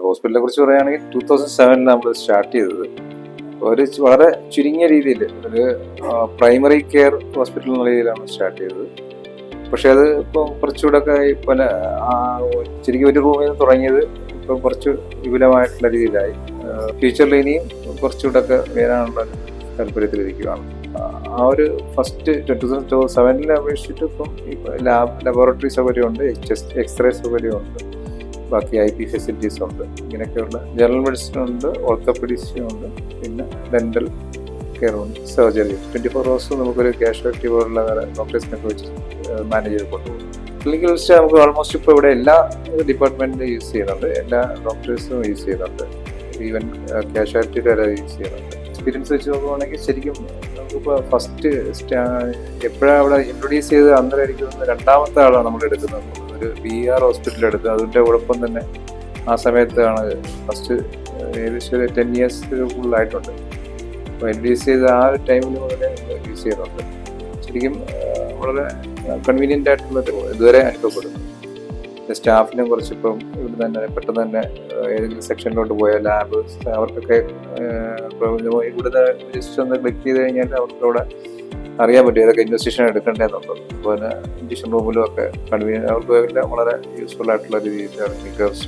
ഹോസ്പിറ്റലിനെ കുറിച്ച് പറയുകയാണെങ്കിൽ 2007 നമ്മൾ സ്റ്റാർട്ട് ചെയ്തത് ഒരു വളരെ ചുരുങ്ങിയ രീതിയിൽ ഒരു പ്രൈമറി കെയർ ഹോസ്പിറ്റൽ എന്ന രീതിയിലാണ് സ്റ്റാർട്ട് ചെയ്തത്. പക്ഷെ അത് ഇപ്പോൾ കുറച്ചുകൂടെ ഒക്കെ പല ശരിക്കും ഒരു റൂമിൽ നിന്ന് തുടങ്ങിയത് ഇപ്പോൾ കുറച്ച് വിപുലമായിട്ടുള്ള രീതിയിലായി. ഫ്യൂച്ചറിൽ ഇനിയും കുറച്ചുകൂടെ ഒക്കെ വരാനുള്ള താല്പര്യത്തിലിരിക്കുകയാണ്. ആ ഒരു ഫസ്റ്റ് 2007 അപേക്ഷിച്ചിട്ട് ഇപ്പം ലബോറട്ടറി സൗകര്യമുണ്ട്, എക്സ്റേ സൗകര്യമുണ്ട്, ബാക്കി IP ഫെസിലിറ്റീസ് ഉണ്ട്. ഇങ്ങനെയൊക്കെയുള്ള ജനറൽ മെഡിസിൻ ഉണ്ട്, ഓർത്തോപെഡിക്സ് ഉണ്ട്, പിന്നെ ഡെന്റൽ കെയർ ഉണ്ട്, സർജറി 24 hours നമുക്കൊരു കാഷ്വാലിറ്റി പോലുള്ള ഡോക്ടേഴ്സിനൊക്കെ വെച്ച് മാനേജ് ചെയ്ത് കൊണ്ടുപോകും. ക്ലിനിക്കൽ വിസിറ്റ് നമുക്ക് ഓൾമോസ്റ്റ് ഇപ്പോൾ ഇവിടെ എല്ലാ ഡിപ്പാർട്ട്മെന്റിലും യൂസ് ചെയ്യുന്നുണ്ട്, എല്ലാ ഡോക്ടേഴ്സും യൂസ് ചെയ്യുന്നുണ്ട്, ഈവൻ കാഷ്വാലിറ്റിയുടെ വരെ യൂസ് ചെയ്യുന്നുണ്ട്. എക്സ്പീരിയൻസ് വെച്ച് നോക്കുവാണെങ്കിൽ ശരിക്കും നമുക്കിപ്പോൾ ഫസ്റ്റ് എപ്പോഴാണ് അവിടെ ഇൻട്രൊഡ്യൂസ് ചെയ്ത് അന്നേരമായിരിക്കും രണ്ടാമത്തെ ആളാണ് നമ്മൾ എടുക്കുന്നത്. ഒരു BR ഹോസ്പിറ്റലിൽ എടുത്തത്. അതിൻ്റെ കുഴപ്പം തന്നെ ആ സമയത്താണ് ഫസ്റ്റ് ഏകദേശം ഒരു 10 years കൂടുതലായിട്ടുണ്ട്. അപ്പോൾ ഇൻട്രൊഡ്യൂസ് ചെയ്ത് ആ ഒരു ടൈമിൽ മുതലേ യൂസ് ചെയ്യുന്നുണ്ട്. ശരിക്കും വളരെ കൺവീനിയൻ്റ് ആയിട്ടുള്ളത് ഇതുവരെ അനുഭവപ്പെടുന്നു. സ്റ്റാഫിനും കുറച്ചിപ്പം ഇവിടെ തന്നെ പെട്ടെന്ന് തന്നെ ഏതെങ്കിലും സെക്ഷനിലോട്ട് പോയ ലാബ് അവർക്കൊക്കെ ഇവിടുത്തെ ജസ്റ്റ് ഒന്ന് ക്ലിക്ക് ചെയ്ത് കഴിഞ്ഞാൽ അവർക്ക് അവിടെ അറിയാൻ പറ്റും ഏതൊക്കെ ഇൻവെസ്റ്റിഗേഷൻ എടുക്കേണ്ടതെന്നുള്ളത്. അതുപോലെ ഇൻജക്ഷൻ റൂമിലും ഒക്കെ കൺവീനിയൻ അവർക്ക് എല്ലാം വളരെ യൂസ്ഫുൾ ആയിട്ടുള്ള രീതിയിലാണ് മികച്ച